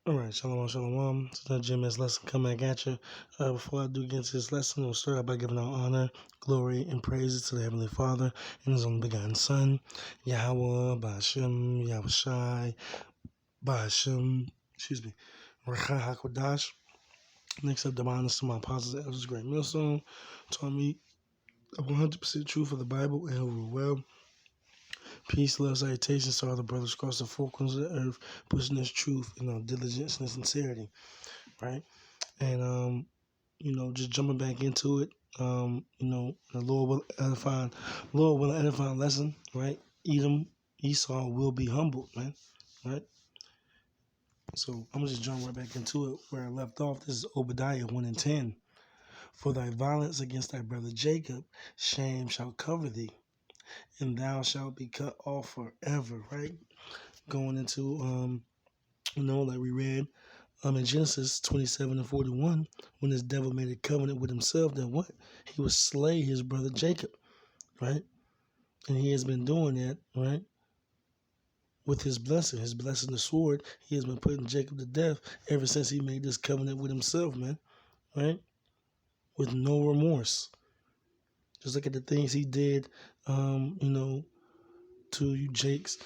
All right, shalom, shalom. It's another GMS lesson coming at you. Before I do get into this lesson, I'll start out by giving all honor, glory, and praises to the Heavenly Father and His only begotten Son, Yahweh, Ba'ashem, Yahushai, Ba'ashem, Rachah HaKodash. Next up, the honors to my apostles, elders, great millstone, taught me 100% truth of the Bible and who rule well. Peace, love, salutations to all the brothers across the four corners of the earth, pushing this truth in all diligence and sincerity, right? And just jumping back into it, the Lord will edify lesson, right? Edom, Esau will be humbled, man, right? So I'm gonna just jump right back into it where I left off. This is Obadiah 1:10. For thy violence against thy brother Jacob, shame shall cover thee, and thou shalt be cut off forever, right? Going into like we read in Genesis 27:41, when this devil made a covenant with himself that what? He would slay his brother Jacob, right? And he has been doing that, right? With his blessing the sword, he has been putting Jacob to death ever since he made this covenant with himself, man, right? With no remorse. Just look at the things he did, to you Jakes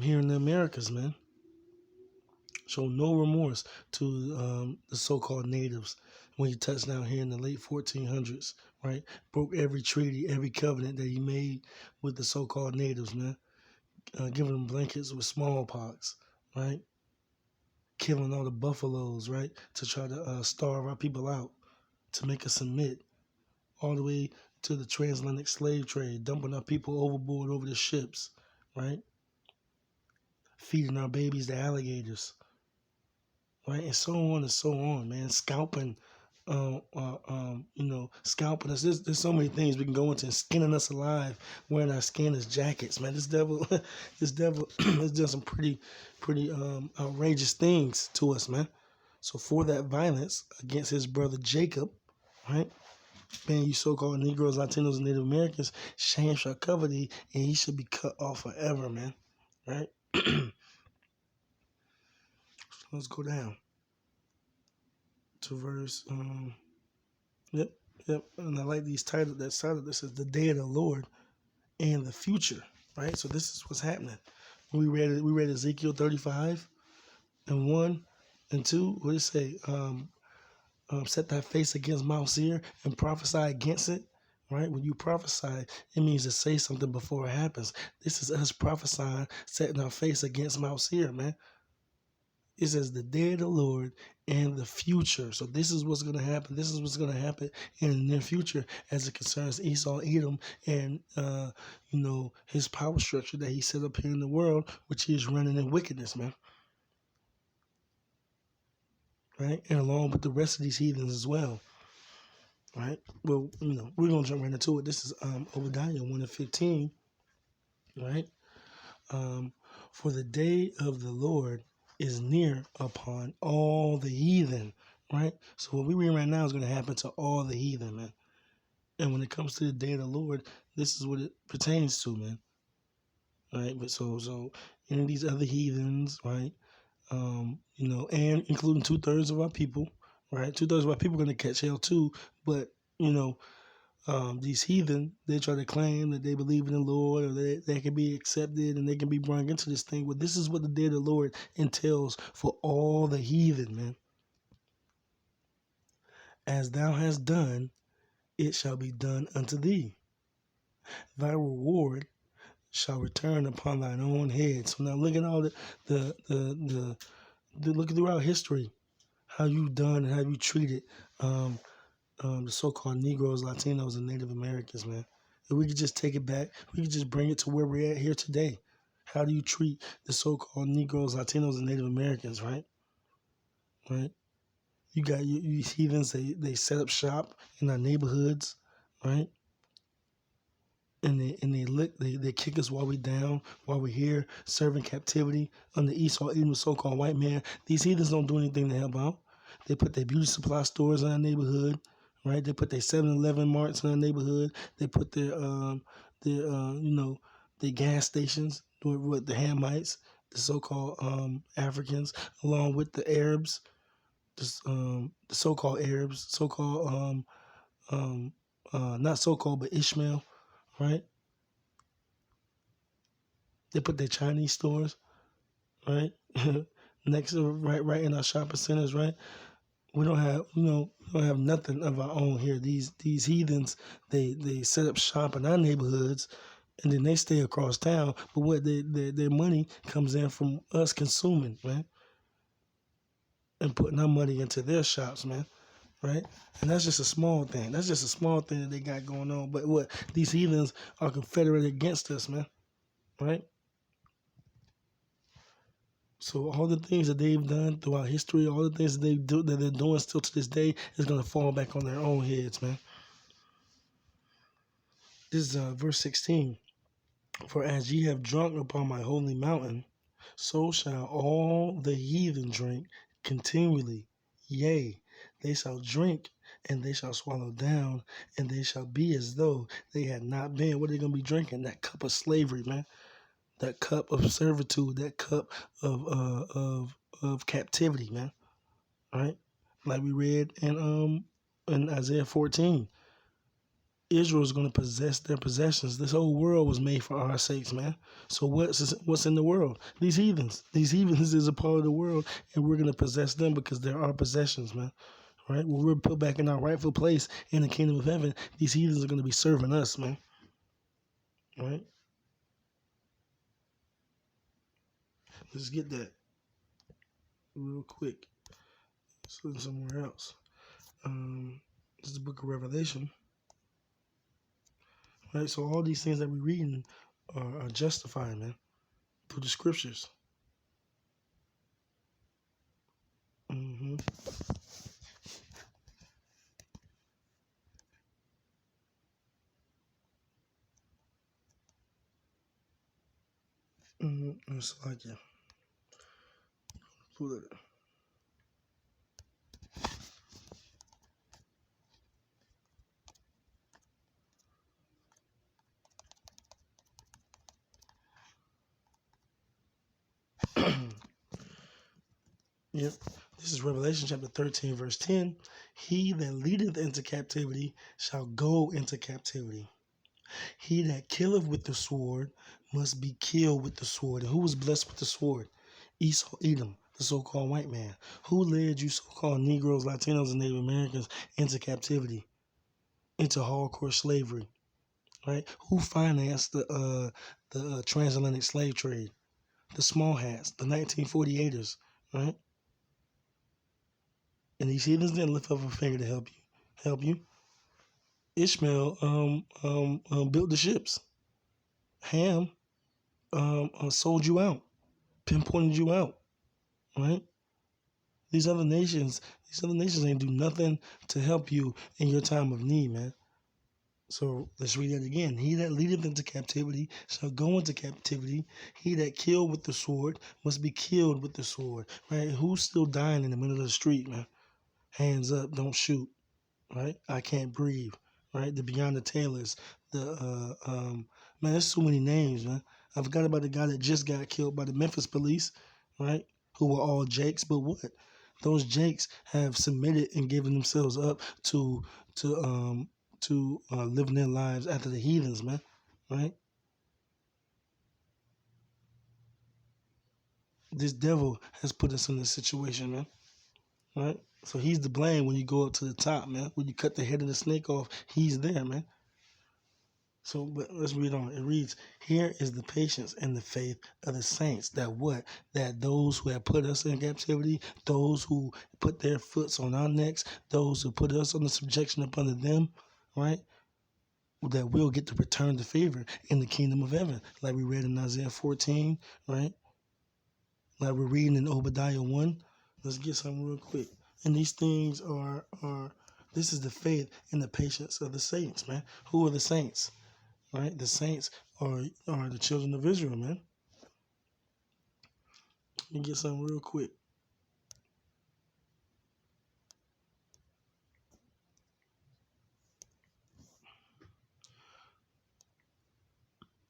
here in the Americas, man. Show no remorse to the so-called natives when he touched down here in the late 1400s, right? Broke every treaty, every covenant that he made with the so-called natives, man. Giving them blankets with smallpox, right? Killing all the buffaloes, right? To try to starve our people out, to make us submit. All the way to the transatlantic slave trade, dumping our people overboard over the ships, right? Feeding our babies to alligators, right, and so on, man. Scalping, scalping us. There's so many things we can go into. Skinning us alive, wearing our skin as jackets, man. This devil has done some pretty outrageous things to us, man. So for that violence against his brother Jacob, right, man, you so-called Negroes, Latinos, and Native Americans, shame shall cover thee, and he should be cut off forever, man, right? Let's go down to verse, yep, and I like these titles, that title that says the day of the Lord and the future, right? So this is what's happening. We read Ezekiel 35 and 1 and 2. What did it say? Set thy face against Mount Seir and prophesy against it, right? When you prophesy, it means to say something before it happens. This is us prophesying, setting our face against Mount Seir, man. It says the day of the Lord and the future. So this is what's going to happen. This is what's going to happen in the near future as it concerns Esau, Edom, and, his power structure that he set up here in the world, which he is running in wickedness, man. Right? And along with the rest of these heathens as well. Right? Well, we're going to jump right into it. This is Obadiah 1:15. Right? For the day of the Lord is near upon all the heathen, right? So what we read right now is going to happen to all the heathen, man. And when it comes to the day of the Lord, this is what it pertains to, man. Right? But so any of these other heathens, right? And including 2/3 of our people, right? 2/3 of our people are going to catch hell too. But these heathen, they try to claim that they believe in the Lord, or they can be accepted and they can be brought into this thing. But this is what the day of the Lord entails for all the heathen, man. As thou hast done, it shall be done unto thee. Thy reward shall return upon thine own head. So now look at all the look throughout history, how you've done and how you treated the so-called Negroes, Latinos, and Native Americans, man. If we could just take it back, we could just bring it to where we're at here today. How do you treat the so-called Negroes, Latinos, and Native Americans, right? Right? You got you heathens, they set up shop in our neighborhoods, right? And they kick us while we down, while we're here, serving captivity under Esau, even the so-called white man. These heathens don't do anything to help out. They put their beauty supply stores in our neighborhood, right? They put their 7-Eleven marts in our neighborhood. They put their gas stations, with the Hamites, the so-called Africans, along with the Arabs, the so-called Arabs, so-called not so-called but Ishmael, right? They put their Chinese stores, right, next to right in our shopping centers, right? We don't have, we don't have nothing of our own here. These heathens, they set up shop in our neighborhoods, and then they stay across town. But what their money comes in from us consuming, man, and putting our money into their shops, man, right? And that's just a small thing. That's just a small thing that they got going on. But what these heathens are confederate against us, man, right? So all the things that they've done throughout history, all the things that they're doing still to this day, is gonna fall back on their own heads, man. This is verse 16. For as ye have drunk upon my holy mountain, so shall all the heathen drink continually. Yea, they shall drink, and they shall swallow down, and they shall be as though they had not been. What are they gonna be drinking? That cup of slavery, man. That cup of servitude. That cup of captivity, man. Right? Like we read in Isaiah 14. Israel is going to possess their possessions. This whole world was made for our sakes, man. So what's in the world? These heathens. These heathens is a part of the world, and we're going to possess them because they're our possessions, man. Right? When we're put back in our rightful place in the kingdom of heaven, these heathens are going to be serving us, man. Right? Let's get that real quick. Let's look somewhere else. This is the book of Revelation. Right? So all these things that we're reading are justified, man, through the scriptures. Mm-hmm. Mm-hmm. It's like, yeah. Pull it. Yep. This is Revelation chapter 13, verse 10. He that leadeth into captivity shall go into captivity. He that killeth with the sword must be killed with the sword. And who was blessed with the sword? Esau, Edom, the so-called white man. Who led you so-called Negroes, Latinos, and Native Americans into captivity, into hardcore slavery? Right? Who financed the transatlantic slave trade? The small hats, the 1948ers, right? And these heathens didn't lift up a finger to help you. Ishmael built the ships. Ham sold you out, pinpointed you out, right? These other nations ain't do nothing to help you in your time of need, man. So let's read that again. He that leadeth into captivity shall go into captivity. He that killed with the sword must be killed with the sword, right? Who's still dying in the middle of the street, man? Hands up, don't shoot. Right? I can't breathe, right? The Beyond the Taylors, man, there's so many names, man. I forgot about the guy that just got killed by the Memphis police, right? Who were all Jakes, but what? Those Jakes have submitted and given themselves up to living their lives after the heathens, man, right? This devil has put us in this situation, man, right? So he's to blame when you go up to the top, man. When you cut the head of the snake off, he's there, man. So, but let's read on. It reads, here is the patience and the faith of the saints. That what? That those who have put us in captivity, those who put their foots on our necks, those who put us under subjection upon them, right? That we'll get to return the favor in the kingdom of heaven. Like we read in Isaiah 14, right? Like we're reading in Obadiah 1. Let's get something real quick. And these things are this is the faith and the patience of the saints, man. Who are the saints? Right? The saints are the children of Israel, man. Let me get something real quick.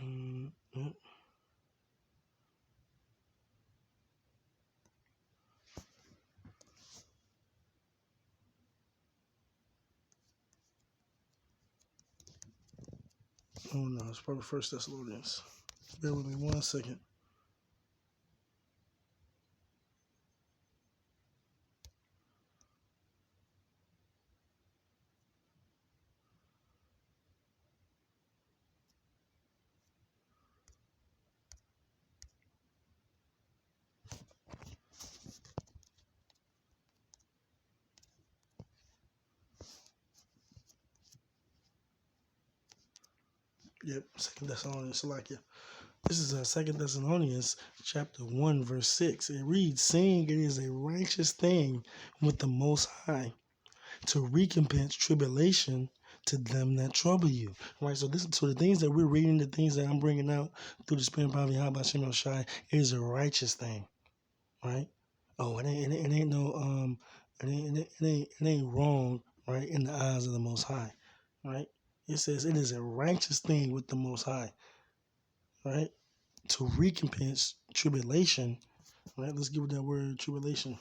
Mm, mm. Oh no, it's probably First Thessalonians. Bear with me 1 second. Yep, Second Thessalonians, Salakia. This is Second Thessalonians chapter 1, verse 6. It reads, saying it is a righteous thing with the Most High to recompense tribulation to them that trouble you. Right? So the things that we're reading, the things that I'm bringing out through the Spirit of Yahweh Shem Shai, it is a righteous thing. Right? Oh, it ain't no it ain't wrong, right, in the eyes of the Most High. Right? It says it is a righteous thing with the Most High. Right? To recompense tribulation, right? Let's give it that word, tribulation.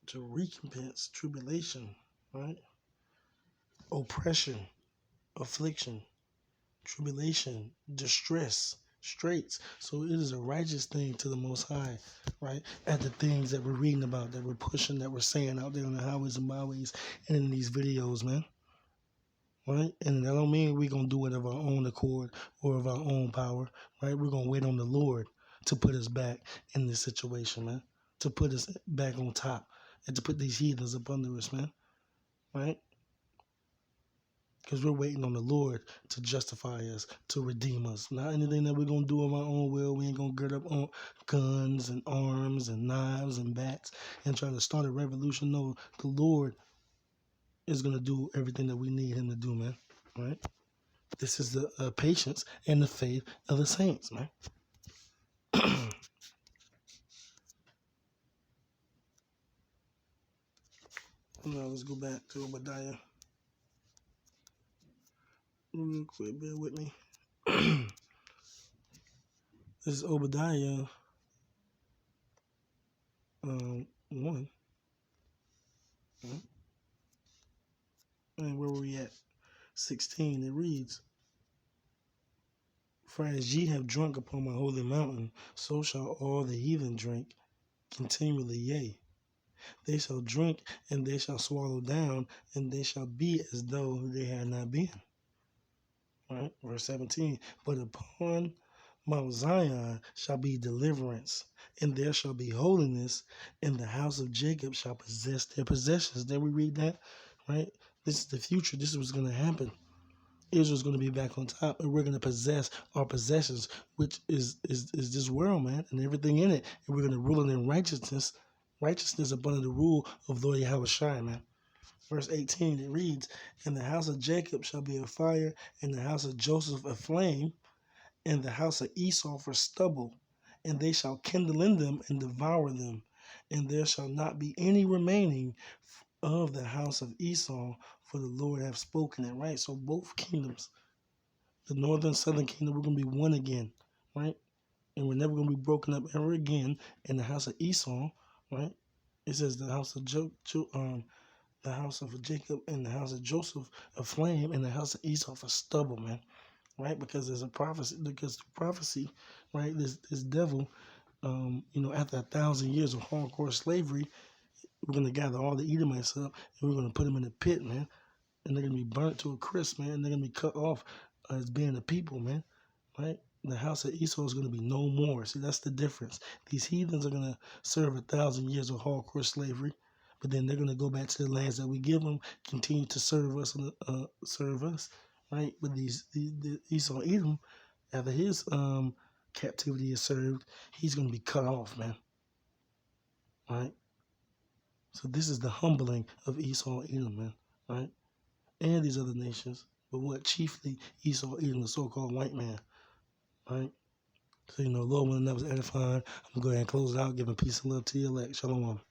To recompense tribulation, right? Oppression, affliction, tribulation, distress, straits. So it is a righteous thing to the Most High, right? At the things that we're reading about, that we're pushing, that we're saying out there on the highways and byways and in these videos, man. Right? And that don't mean we're going to do it of our own accord or of our own power, right? We're going to wait on the Lord to put us back in this situation, man. To put us back on top and to put these heathens up under us, man. Right? Because we're waiting on the Lord to justify us, to redeem us. Not anything that we're going to do of our own will. We ain't going to gird up on guns and arms and knives and bats and try to start a revolution. No, the Lord is going to do everything that we need him to do, man. Right? This is the patience and the faith of the saints, man. Now let's go back to Obadiah real quick. Bear with me. This is Obadiah 1. And where were we at? 16. It reads, for as ye have drunk upon my holy mountain, so shall all the heathen drink continually, yea. They shall drink, and they shall swallow down, and they shall be as though they had not been. Right? Verse 17. But upon Mount Zion shall be deliverance, and there shall be holiness, and the house of Jacob shall possess their possessions. Then we read that, right? This is the future. This is what's going to happen. Israel's going to be back on top, and we're going to possess our possessions, which is this world, man, and everything in it. And we're going to rule it in righteousness up under the rule of Lord Yahweh Shai, man. Verse 18, it reads, and the house of Jacob shall be a fire, and the house of Joseph a flame, and the house of Esau for stubble, and they shall kindle in them and devour them, and there shall not be any remaining of the house of Esau, for the Lord hath spoken it. Right? So both kingdoms, the northern and southern kingdom, we're going to be one again, right? And we're never going to be broken up ever again. In the house of Esau, right? It says the house of the house of Jacob and the house of Joseph a flame, and the house of Esau for stubble, man. Right? Because there's a prophecy. Because the prophecy, right? This devil, after 1,000 years of hardcore slavery, we're gonna gather all the Edomites up and we're gonna put them in a pit, man. And they're gonna be burnt to a crisp, man. And they're gonna be cut off as being a people, man. Right? The house of Esau is gonna be no more. See, that's the difference. These heathens are gonna serve 1,000 years of hardcore slavery, but then they're gonna go back to the lands that we give them, continue to serve us, right? But the Esau Edom, after his captivity is served, he's gonna be cut off, man. Right? So this is the humbling of Esau Edom, man. Right? And these other nations, but what chiefly Esau Edom, the so-called white man. Right? So Lord, when that was edifying, I'm gonna go ahead and close it out, giving peace and love to your elect. Shalom.